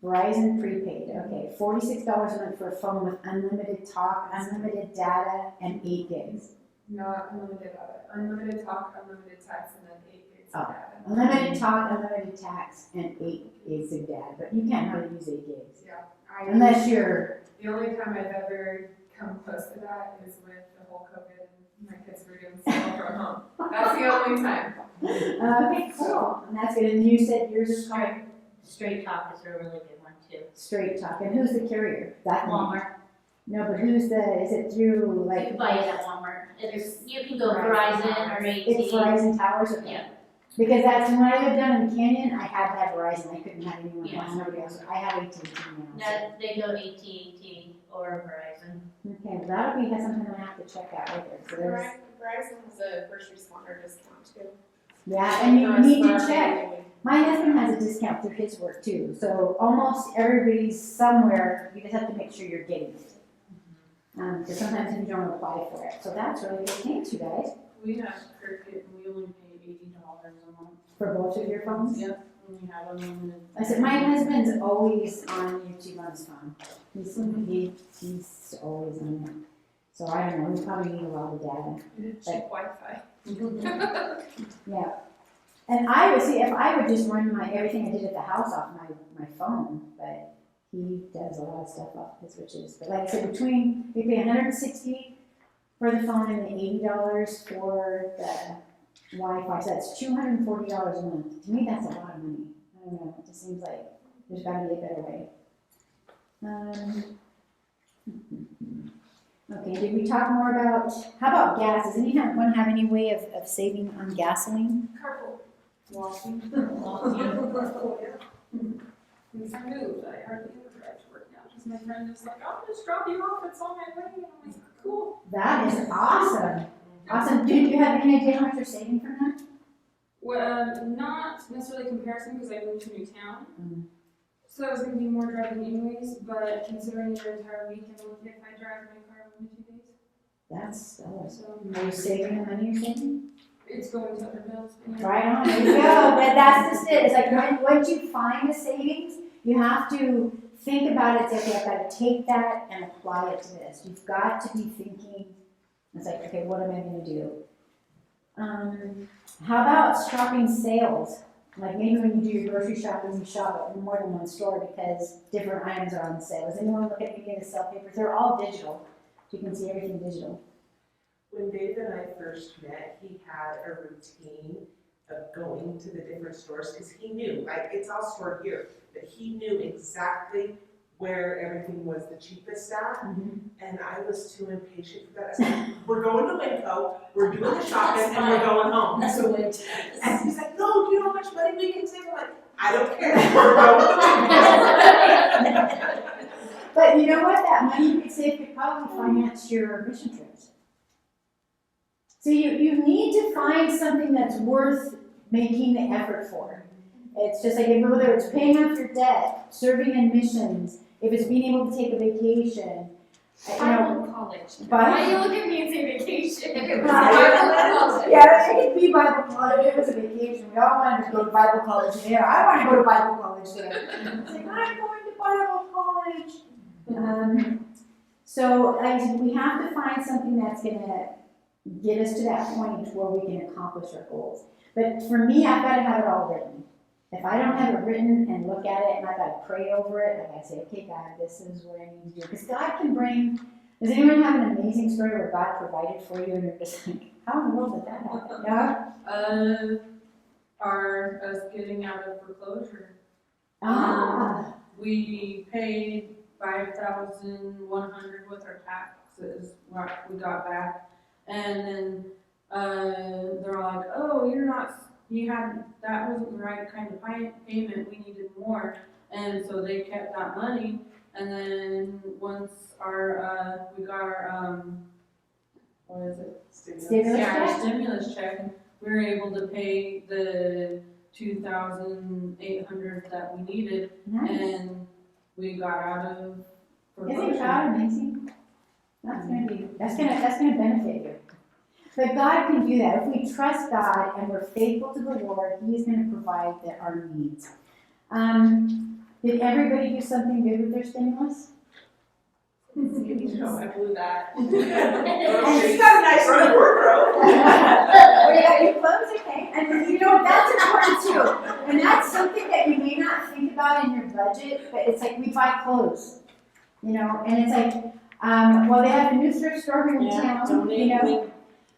Verizon prepaid, okay, $46 a month for a phone with unlimited talk, unlimited data, and 8 gigs.
Not unlimited data, unlimited talk, unlimited text, and then 8 gigs of
Oh.
data.
Unlimited talk, unlimited text, and 8 gigs of data, but you can't hardly use 8 gigs.
Yeah.
Unless you're,
The only time I've ever come close to that is with the whole COVID and my kids were doing school from home. That's the only time.
okay, cool, and that's good, and you said yours is called
Straight talk is a really good one too.
Straight Talk, and who's the carrier? That one?
Walmart.
No, but who's the, is it through,
You
like?
can buy it at Walmart. You can go Verizon or AT.
It's Verizon Towers, okay.
Yeah.
Because that's, when I lived down in the canyon, I had to have Verizon, I couldn't have anyone
Yeah.
else, nobody else, I have AT&T now.
That, they go AT&T or Verizon.
Okay, well, that'll be something I'm gonna have to check out right there, so there's,
Verizon has a first responder discount too.
yeah, and you need to check. My husband has a discount through his work too, so almost everybody's somewhere, you just have to make sure you're getting it. Because sometimes you don't apply for it, so that's really good, thanks you guys,
We have Cricket and we only pay $80 a month.
for both of your phones.
Yep, and we have unlimited.
I said, my husband's always on YouTube on his phone. He's always on it. So I don't know, we probably need a lot of data.
Cheap Wi-Fi.
Yeah. And I would see, if I would just run everything I did at the house off my phone, but he does a lot of stuff off his, which is, but like I said, we pay $160 for the phone and the $80 for the Wi-Fi, so that's $240 a month. To me, that's a lot of money. I don't know, it just seems like there's gotta be a better way. Okay, did we talk more about, how about gas? Does anyone have any way of saving on gasoline?
Carpool.
Walking.
Since I moved, I hardly ever drive to work now, because my friend is like, I'll just drop you off, it's on my way, and I'm like, cool.
That is awesome. Awesome. Do you have any idea how much you're saving from that?
Well, not necessarily comparison, because I moved to a new town.
Mm.
So it was gonna be more driving anyways, but considering your entire week, and what if I drive my car only 2 days?
That's stellar.
So
Are you saving the money you're saving?
it's going to other bills. but yeah.
Right on, there you go. But that's just it. It's like once you find a savings, you have to think about it. Say, okay, I've got to take that and apply it to this. You've got to be thinking. It's like, okay, what am I going to do? How about shopping sales? Like maybe when you do your grocery shopping, you shop at more than one store because different items are on sale. Does anyone look at any of the sale papers? They're all digital. You can see everything digital.
When Dave and I first met, he had a routine of going to the different stores, because he knew, like, it's all stored here, but he knew exactly where everything was the cheapest at, and I was too impatient for that. I said, we're going to Winco, we're doing the shopping, and we're going home.
That's a way to.
And he's like, no, do you know how much money we can save? I'm like, I don't care, we're going to Winco.
But you know what? That money you could save could probably finance your mission trips. So you need to find something that's worth making the effort for. It's just like whether it's paying off your debt, serving in missions, if it's being able to take a vacation, you know.
Bible college. Why do you look at me and say vacation? If it was
Bible
Bible college.
Yeah, it could be Bible college. It was a vacation. We all wanted to go to Bible college there. I want to go to Bible college there. It's like, I'm going to Bible college. So we have to find something that's going to get us to that point where we can accomplish our goals. But for me, I've got to have it all written. If I don't have it written and look at it and I've got to pray over it, I got to say, okay, God, this is what I need to do. Because God can bring, does anyone have an amazing story where God provided for you and you're just like, how in the world did that happen? Yeah?
Us getting out of foreclosure.
Ah,
We paid $5,100 with our taxes, what we got back. And then they're like, oh, you're not that wasn't the right kind of payment, we needed more. And so they kept that money, and then once we got our, what is it?
Stimulus
Yeah, our
check?
stimulus check, and we were able to pay the 2,800 that we needed,
Nice.
and we got out of
Isn't
foreclosure.
God amazing? That's gonna benefit you. But God can do that. If we trust God and we're faithful to the Lord, He's gonna provide our needs. Did everybody do something good with their stimulus?
No, I blew that.
And
She's got a nice run of wardrobe.
Oh, you got your clothes, okay. And you know, that's important too. And that's something that you may not think about in your budget, but it's like we buy clothes, you know, and it's like, well, they have a new thrift store here in
Yeah,
town, you know.
donate.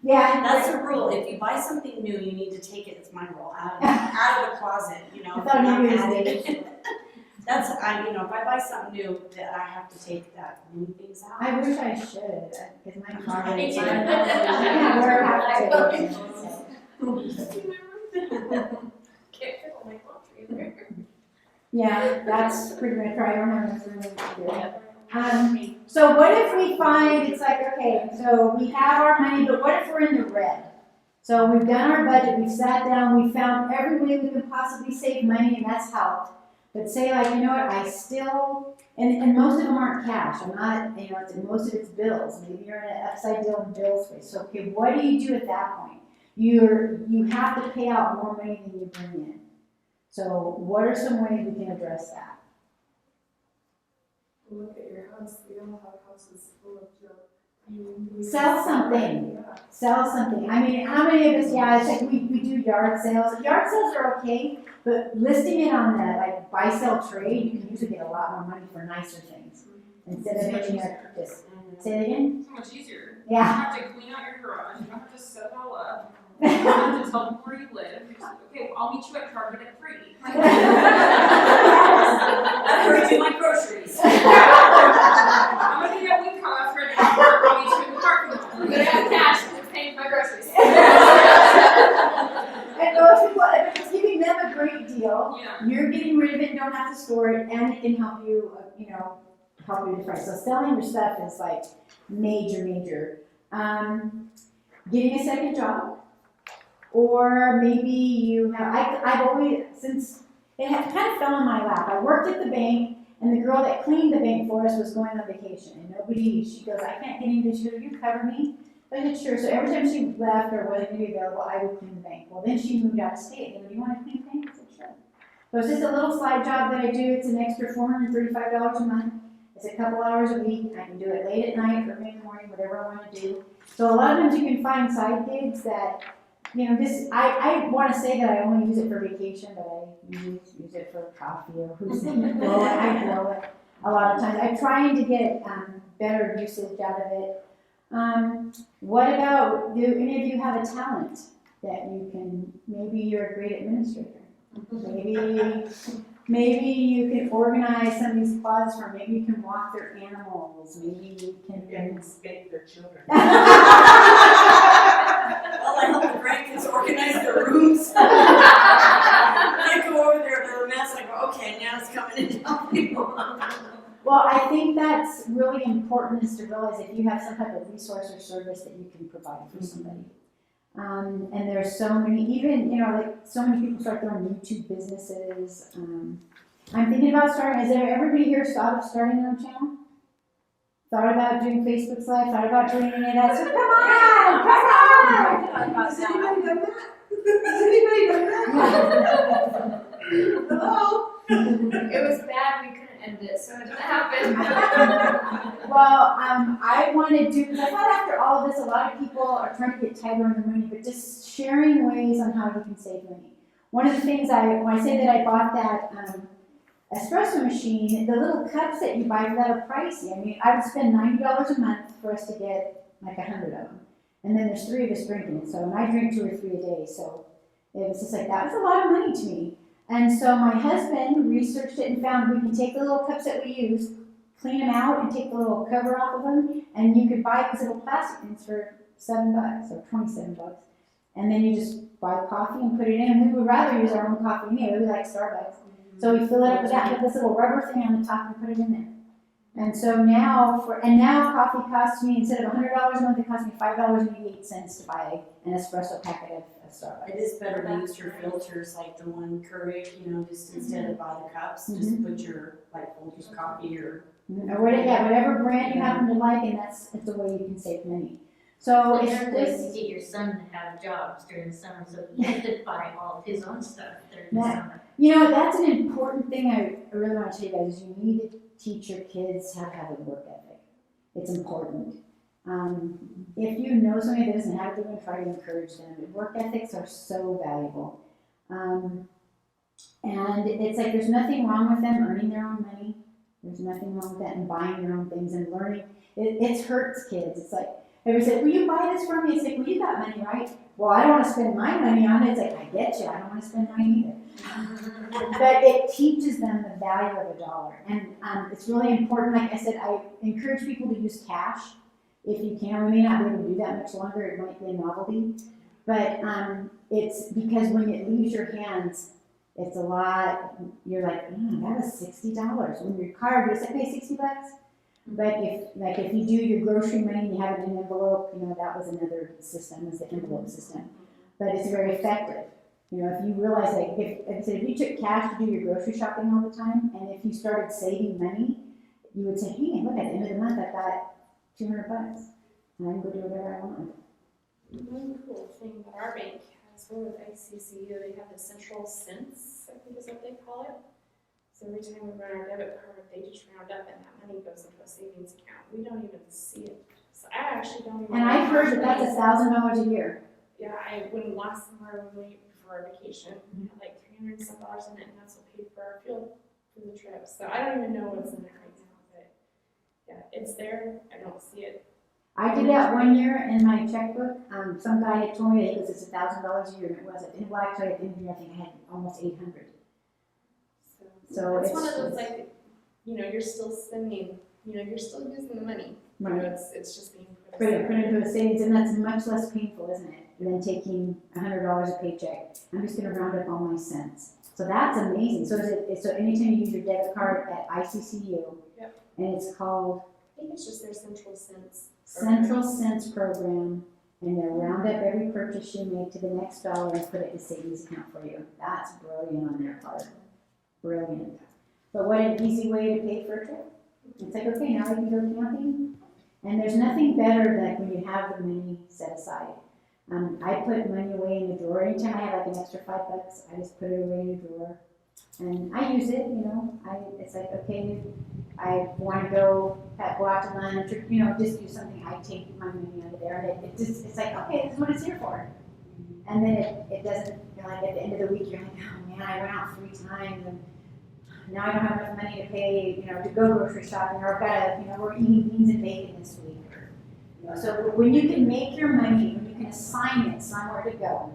Yeah.
That's a rule, if you buy something new, you need to take it, it's my rule, out of the closet, you know.
I thought maybe it was
not
ladies.
added. That's, if I buy something new, that I have to take that new things out.
I wish I should, because my closet
Me
is.
too.
Yeah, we're half to.
Can't fit all my clothes either.
Yeah, that's pretty much right. I don't have enough room to do it. So what if we find, it's like, okay, so we have our money, but what if we're in the red? So we've done our budget, we've sat down, we found every way we could possibly save money, and that's helped. But say like, you know what, I still, and most of them aren't cash. I'm not, you know, most of it's bills. Maybe you're in an upside down bill space. So okay, what do you do at that point? You have to pay out more money than you bring in. So what are some ways we can address that?
Look at your house, we all have houses full of junk.
Sell something. Sell something. I mean, how many of us, yeah, it's like we do yard sales. Yard sales are okay, but listing it on the like buy sell trade, you can usually get a lot more money for nicer things instead of making a purchase. Say it again?
So much easier.
Yeah.
You don't have to clean out your garage, you don't have to set it all up. You don't have to tell them where you live. You're just like, okay, well, I'll meet you at Target at 3.
That's where I do my groceries.
I'm gonna get weed cards ready to work. I'll meet you in the parking lot.
I'm gonna have cash to pay for my groceries.
And those people, it's giving them a great deal.
Yeah.
You're getting rid of it, don't have to store it, and it can help you, you know, help you with the price. So selling your stuff is like major. Getting a second job, or maybe you have, I've always, since it had kind of fell in my lap, I worked at the bank, and the girl that cleaned the bank for us was going on vacation, and she goes, I can't get into, she goes, you cover me? I said, sure. So every time she left or wasn't going to be available, I would clean the bank. Well, then she moved out of state. And do you want to clean the bank? I said, sure. So it's just a little side job that I do. It's an extra $435 a month. It's a couple hours a week. I can do it late at night or in the morning, whatever I want to do. So a lot of times you can find side gigs that, you know, I want to say that I only use it for vacation, but I use it for coffee or who's blow it. I blow it a lot of times. I'm trying to get better usage out of it. What about, do any of you have a talent that you can, maybe you're a great administrator. Maybe you can organize some of these closets for them. Maybe you can walk their animals. Maybe you can.
And spank their children.
Well, I help the grandkids organize their rooms. I go over there, they're a mess, I go, okay, now it's coming in.
Well, I think that's really important is to realize if you have some type of resource or service that you can provide for somebody. And there's so many, even, you know, like so many people start their own YouTube businesses. I'm thinking about starting, has everybody here thought of starting their own channel? Thought about doing Facebook Live, thought about doing any of that, so come on!
Has anybody done that? Has anybody done that? Hello?
It was bad, we couldn't end it, so it didn't happen.
Well, I want to do, because I thought after all of this, a lot of people are trying to get tighter on their money, but just sharing ways on how you can save money. One of the things when I say that I bought that espresso machine, the little cups that you buy for that are pricey. I mean, I would spend $90 a month for us to get like 100 of them. And then there's 3 of us drinking it, and I drink 2 or 3 a day, so it was just like, that was a lot of money to me. And so my husband researched it and found we can take the little cups that we use, clean them out, and take the little cover off of them, and you could buy these little plastic ones for $7 or $27. and then you just buy coffee and put it in. We would rather use our own coffee anyway, we like Starbucks. So we fill it up with that, put this little rubber thing on the top and put it in there. And so now coffee costs me, instead of $100 a month, it costs me $5.88 to buy an espresso packet of Starbucks.
It is better to use your filters like the one Keurig, just instead of buy the cups, just put your, like, Folgers coffee or.
Or whatever brand you happen to like, and it's a way you can save money. So it's
Another way
this.
to get your son to have jobs during the summer, so he has to buy all of his own stuff during the summer.
That's an important thing I really want to tell you guys, is you need to teach your kids how to have a work ethic. It's important. If you know somebody that doesn't have it, then try to encourage them. Work ethics are so valuable. And it's like there's nothing wrong with them earning their own money. There's nothing wrong with that, and buying their own things and learning. It hurts kids. It's like, everybody said, will you buy this for me? It's like, well, you got money, right? Well, I don't want to spend my money on it. It's like, I get you. I don't want to spend mine either. But it teaches them the value of $1. And it's really important. Like I said, I encourage people to use cash if you can. We may not be able to do that much longer. It might be a novelty. But it's because when it leaves your hands, it's a lot. You're like, that was $60. When your card, you say, hey, $60. But if you do your grocery money and you have it in an envelope, that was another system, was the envelope system. But it's very effective. If you realize, like I said, if you took cash to do your grocery shopping all the time, and if you started saving money, you would say, hey, look, at the end of the month, I've got $200, and I can go do whatever I want.
One cool thing that our bank has, we're with ICCU, they have the central cents, I think is what they call it. So every time we run our debit card, they just round up and that money goes into a savings account. We don't even see it. So I actually don't even.
And I've heard that that's $1,000 a year.
Yeah, when last summer when we went for our vacation, we had like $300 and some in it, and that's what paid for our fuel for the trip. So I don't even know what's in there right now, but yeah, it's there. I don't see it.
I did that one year in my checkbook. Some guy had told me that it was $1,000 a year, and it wasn't. Well, actually, at the end of the year, I think I had almost 800. So
it's one of those, like, you're still spending, you're still using the money.
Right.
It's just being
Put into a savings, and that's much less painful, isn't it, than taking $100 a paycheck. I'm just going to round up all my cents. So that's amazing. So anytime you use your debit card at ICCU,
Yep.
and it's called
I think it's just their Central Cents.
Central Cents Program, and they'll round up every purchase you make to the next dollar and put it in a savings account for you. That's brilliant on their part. Brilliant. But what an easy way to pay for a trip. It's like, okay, now I can go camping. And there's nothing better than when you have the money set aside. I put money away in the drawer. Anytime I have like an extra $5, I just put it away in the drawer. And I use it, it's like, okay, I want to go out to lunch or, just do something. I take my money out of there. And it's like, okay, this is what it's here for. And then it doesn't, like at the end of the week, you're like, oh man, I went out 3 times and now I don't have enough money to pay, to go grocery shopping, or I've got we're eating beans and bacon this week. So when you can make your money, when you can assign it somewhere to go,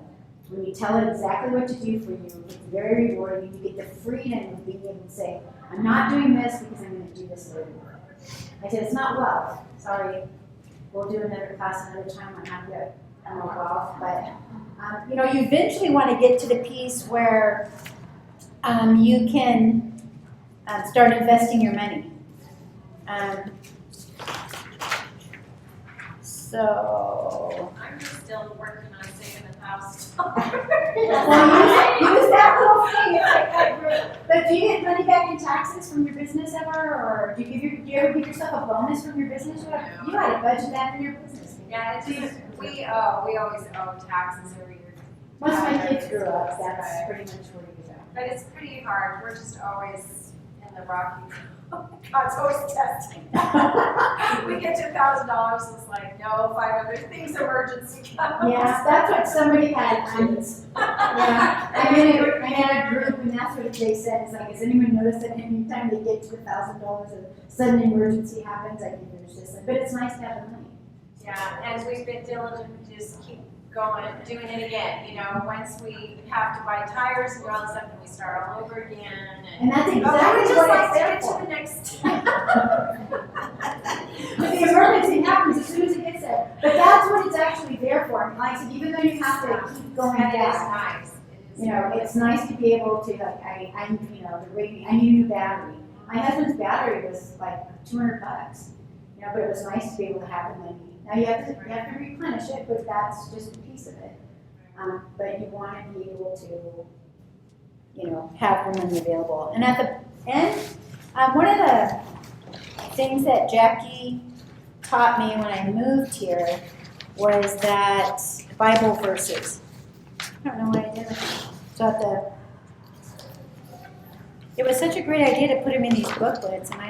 when you tell it exactly what to do for you, it's very rewarding. You get the freedom of being able to say, I'm not doing this because I'm going to do this later. I said, it's not wealth. Sorry. We'll do another class another time on how to get more wealth. But, you eventually want to get to the piece where you can start investing your money. So,
I'm just still working on saving $1,000.
well, use that little thing. But do you get money back in taxes from your business ever, or do you ever give yourself a bonus from your business? You got to budget that in your business.
Yeah, it's just, we always owe taxes every year.
Most of my kids grew up. That's pretty much where you go.
But it's pretty hard. We're just always in the rocky. God's always testing. We get to $1,000. It's like, no, 5 other things, emergency comes.
Yeah, that's what somebody had. I'm in a group, and that's what they said. It's like, has anyone noticed that anytime they get to $1,000, a sudden emergency happens? I think there's just, but it's nice to have the money.
Yeah, and we've been diligent to just keep going, doing it again. Once we have to buy tires and all of a sudden we start all over again.
And that's
we
exactly
just
what
like
it's there
to
for.
get to the next.
But the emergency happens as soon as it gets there. But that's what it's actually there for. And like I said, even though you have to keep going
And it is
back,
nice. It is
you know, it's nice to be able to, like, I you know, the rating, I need a new battery. My husband's battery was like $200, you know, but it was nice to be able to have the money. Now you have to replenish it, but that's just a piece of it. But you want to be able to, you know, have the money available. And at the end, one of the things that Jackie taught me when I moved here was that Bible verses. I don't know what I did with it. So it was such a great idea to put them in these booklets, and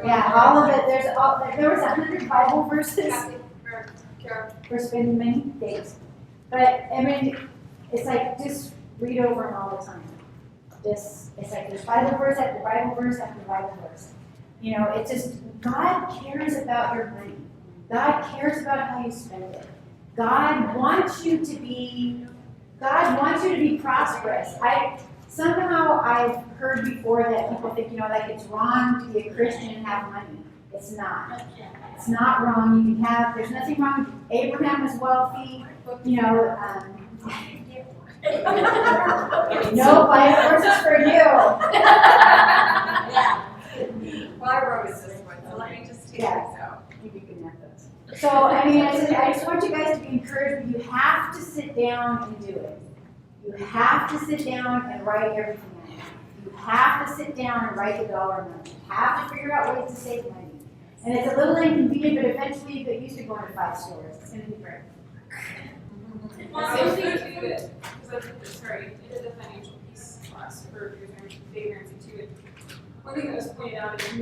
yeah, all of it. There was 100 Bible verses for spending many days. But I mean, it's like just read over them all the time. It's like there's Bible verse after Bible verse after Bible verse. You know, it's just God cares about your money. God cares about how you spend it. God wants you to be prosperous. Somehow I've heard before that people think, you know, like it's wrong to be a Christian and have money. It's not. It's not wrong. You can have, there's nothing wrong. Abraham was wealthy, you know. No Bible verses for you.
Well, I wrote it this one, so let me just take it, so.
You be good at those. So, I mean, I just want you guys to be encouraged. You have to sit down and do it. You have to sit down and write everything out. You have to sit down and write the dollar amount. You have to figure out ways to save money. And it's a little inconvenient, but eventually you get used to going to 5 stores. It's going to be great.
Well, I was thinking too that, because I did this, sorry, I did the financial piece class for your transparency too. And one thing that was pointed out is if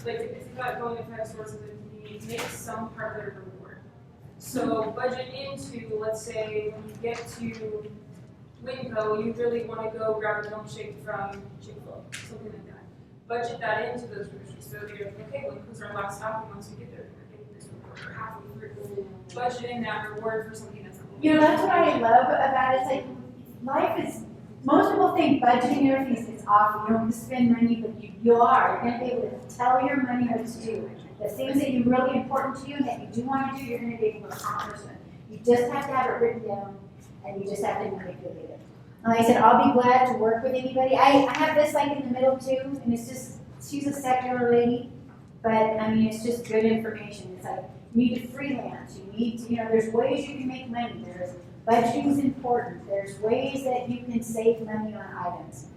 you've got going to 5 stores as a community, make some part of it a reward. So budget into, let's say, when you get to Winco, you really want to go grab a milkshake from Chick-fil-A, something like that. Budget that into those groceries. So you're like, okay, Winco's our last stop, and once we get there, we're getting this reward or halfway through. Budget in that reward for something that's a little
You know, that's what I love about it. It's like life is, most people think budgeting and everything is off. You don't have to spend money, but you are. You're going to be able to tell your money what to do. The things that are really important to you and that you do want to do, you're going to be able to accomplish them. You just have to have it written down, and you just have to manipulate it. Like I said, I'll be glad to work with anybody. I have this like in the middle too, and it's just, she's a secular lady, but I mean, it's just good information. It's like, you need to freelance, you need to, you know, there's ways you can make money. There's budgeting is important. There's ways that you can save money on items.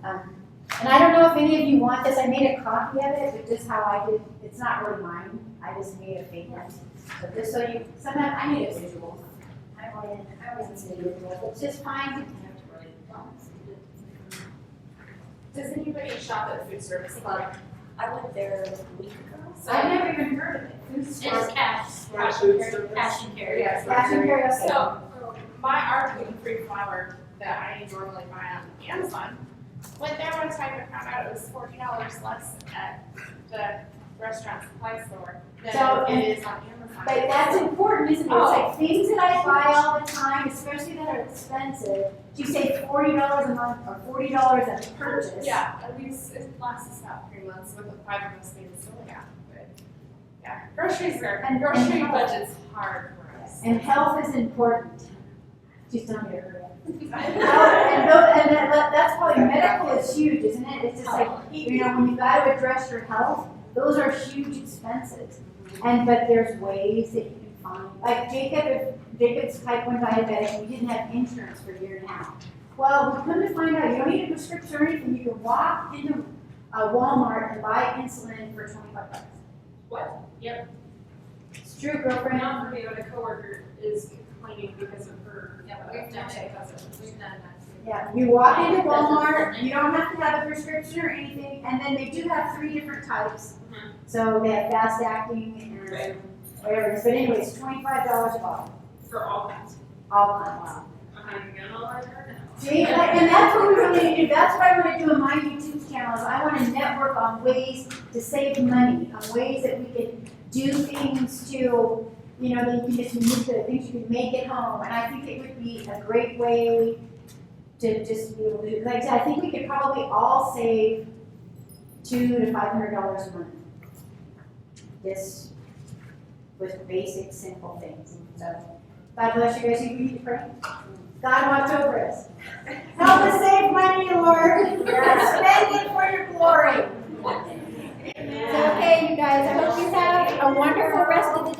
And I don't know if any of you want this. I made a copy of it, but just how I did, it's not really mine. I just made a fake one. But just so you, sometimes I need a visual. I always need a visual. It's just fine.
Does anybody shop at Food Service Club?
I went there a week ago.
I've never even heard of it.
It's cash
food service.
and carry.
Yes.
Cash and carry, okay.
So, our gluten-free flour that I normally buy on Amazon, went there one time and found out it was $40 less at the restaurant supply store
So,
than it is on Amazon.
But that's important, isn't it? It's like things that I buy all the time, especially that are expensive. You say $40 a month or $40 a purchase.
Yeah, at least it lasts us about 3 months with the 5 of us being still, yeah. But yeah, groceries are,
And
grocery
health.
budget's hard for us.
And health is important. Just don't get hurt. And that's probably medical is huge, isn't it? It's just like, you know, when you got to address your health, those are huge expenses. But there's ways that you can find, like Jacob's type 1 diabetic, we didn't have insurance for a year and a half. Well, we come to find out you don't need a prescription or anything. You can walk into Walmart and buy insulin for $25.
What? Yep.
It's true, girlfriend.
Now for me, when a coworker is complaining because of her.
Yeah, but we've done it, we've done that too.
Yeah, you walk into Walmart, you don't have to have a prescription or anything, and then they do have 3 different types. So they have fast acting and whatever it is. But anyway, it's $25 a bottle.
For all kinds.
All kinds.
I'm gonna let her know.
See, and that's what we really need to do. That's what I want to do on my YouTube channel is I want to network on ways to save money, on ways that we can do things to, you know, that you can just manipulate, things you can make at home. And I think it would be a great way to just be able to do. Like I said, I think we could probably all save $200 to $500 a month. this with basic, simple things. So, God bless you guys. You need to pray. God watch over us. Help us save money, Lord. Spend it for your glory. So, okay, you guys, I hope you have a wonderful rest of the day.